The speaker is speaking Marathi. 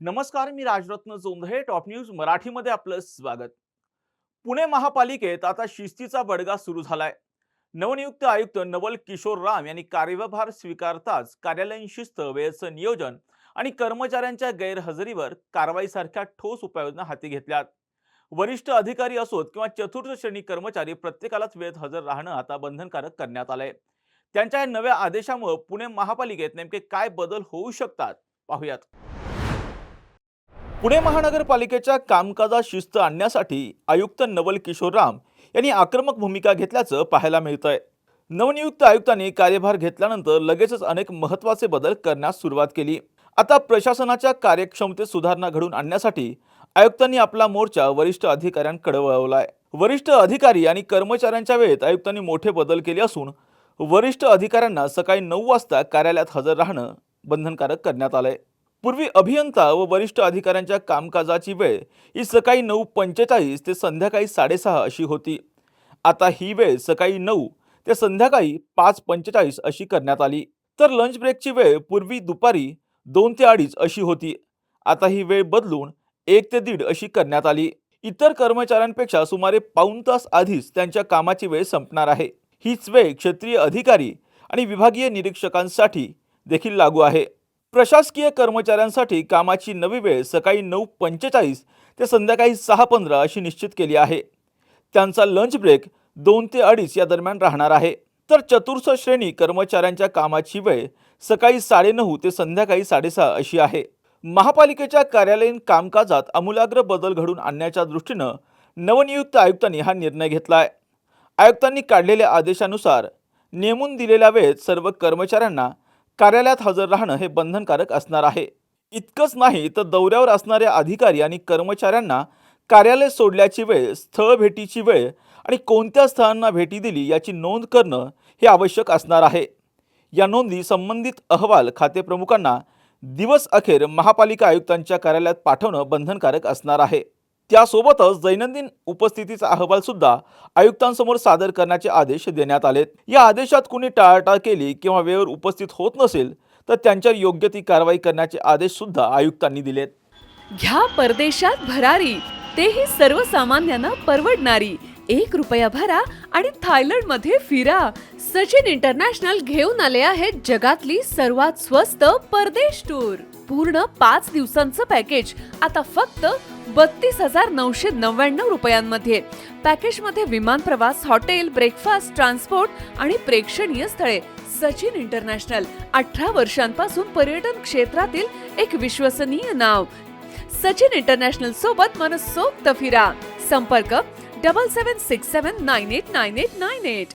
नमस्कार, मी राजरत्न जोंधळे. टॉप न्यूज मराठीमध्ये आपलं स्वागत. पुणे महापालिकेत आता शिस्तीचा बडगा सुरू झालाय. नवनियुक्त आयुक्त नवल किशोर राम यांनी कार्यभार स्वीकारताच कार्यालयीन शिस्त, वेळेचं नियोजन आणि कर्मचाऱ्यांच्या गैरहजेरीवर कारवाईसारख्या ठोस उपाययोजना हाती घेतल्यात. वरिष्ठ अधिकारी असोत किंवा चतुर्थ श्रेणी कर्मचारी, प्रत्येकालाच वेळेत हजर राहणं आता बंधनकारक करण्यात आलंय. त्यांच्या या नव्या आदेशामुळे पुणे महापालिकेत नेमके काय बदल होऊ शकतात, पाहूयात. पुणे महानगरपालिकेच्या कामकाजात शिस्त आणण्यासाठी आयुक्त नवल किशोर राम यांनी आक्रमक भूमिका घेतल्याचं पाहायला मिळतंय. नवनियुक्त आयुक्तांनी कार्यभार घेतल्यानंतर लगेचच अनेक महत्त्वाचे बदल करण्यास सुरुवात केली. आता प्रशासनाच्या कार्यक्षमतेत सुधारणा घडवून आणण्यासाठी आयुक्तांनी आपला मोर्चा वरिष्ठ अधिकाऱ्यांकडे वळवलाय. वरिष्ठ अधिकारी आणि कर्मचाऱ्यांच्या वेळेत आयुक्तांनी मोठे बदल केले असून वरिष्ठ अधिकाऱ्यांना सकाळी 9 वाजता कार्यालयात हजर राहणं बंधनकारक करण्यात आलंय. पूर्वी अभियंता व वरिष्ठ अधिकाऱ्यांच्या कामकाजाची वेळ ही सकाळी 9:45 ते संध्याकाळी 6:30 अशी होती. आता ही वेळ सकाळी 9 ते संध्याकाळी 5:45 अशी करण्यात आली. तर लंच ब्रेकची वेळ पूर्वी दुपारी 2 ते 2:30 अशी होती. आता ही वेळ बदलून 1 ते 1:30 अशी करण्यात आली. इतर कर्मचाऱ्यांपेक्षा सुमारे पाऊण तास आधीच त्यांच्या कामाची वेळ संपणार आहे. हीच वेळ क्षेत्रीय अधिकारी आणि विभागीय निरीक्षकांसाठी देखील लागू आहे. प्रशासकीय कर्मचाऱ्यांसाठी कामाची नवी वेळ सकाळी 9:45 ते संध्याकाळी 6:15 अशी निश्चित केली आहे. त्यांचा लंच ब्रेक 2 ते 2:30 या दरम्यान राहणार आहे. तर चतुर्थ श्रेणी कर्मचाऱ्यांच्या कामाची वेळ सकाळी 9:30 ते संध्याकाळी 6:30 अशी आहे. महापालिकेच्या कार्यालयीन कामकाजात आमूलाग्र बदल घडवून आणण्याच्या दृष्टीनं नवनियुक्त आयुक्तांनी हा निर्णय घेतलाय. आयुक्तांनी काढलेल्या आदेशानुसार नेमून दिलेल्या वेळेत सर्व कर्मचाऱ्यांना कार्यालयात हजर राहणं हे बंधनकारक असणार आहे. इतकंच नाही तर दौऱ्यावर असणाऱ्या अधिकारी आणि कर्मचाऱ्यांना कार्यालय सोडल्याची वेळ, स्थळ भेटीची वेळ आणि कोणत्या स्थळांना भेटी दिली याची नोंद करणं हे आवश्यक असणार आहे. या नोंदी संबंधित अहवाल खातेप्रमुखांना दिवस अखेर महापालिका आयुक्तांच्या कार्यालयात पाठवणं बंधनकारक असणार आहे. त्यासोबतच दैनंदिन उपस्थितीचा अहवाल सुद्धा आयुक्तांसमोर सादर करण्याचे आदेश देण्यात आलेत. या आदेशात कुणी टाळाटाळ केली किंवा वेळेवर उपस्थित होत नसेल तर त्यांच्यावर योग्य ती कारवाई करण्याचे आदेश सुद्धा आयुक्तांनी दिलेत. घ्या परदेशात भरारी, तेही सर्वसामान्यांना परवडणारी. 1 रुपया भरा आणि थायलंडमध्ये फिरा. सचिन इंटरनॅशनल घेऊन आले आहेत जगातली सर्वात स्वस्त परदेश टूर. पूर्ण 5 दिवसांचं पॅकेज आता फक्त 32,999 रुपयांमध्ये. पॅकेजमध्ये विमान प्रवास, हॉटेल, ब्रेकफास्ट, ट्रान्सपोर्ट आणि प्रेक्षणीय स्थळे. सचिन इंटरनॅशनल 18 वर्षांपासून पर्यटन क्षेत्रातील एक विश्वसनीय नाव. सचिन इंटरनॅशनल सोबत मनसोक्त फिरा. संपर्क 7767989898.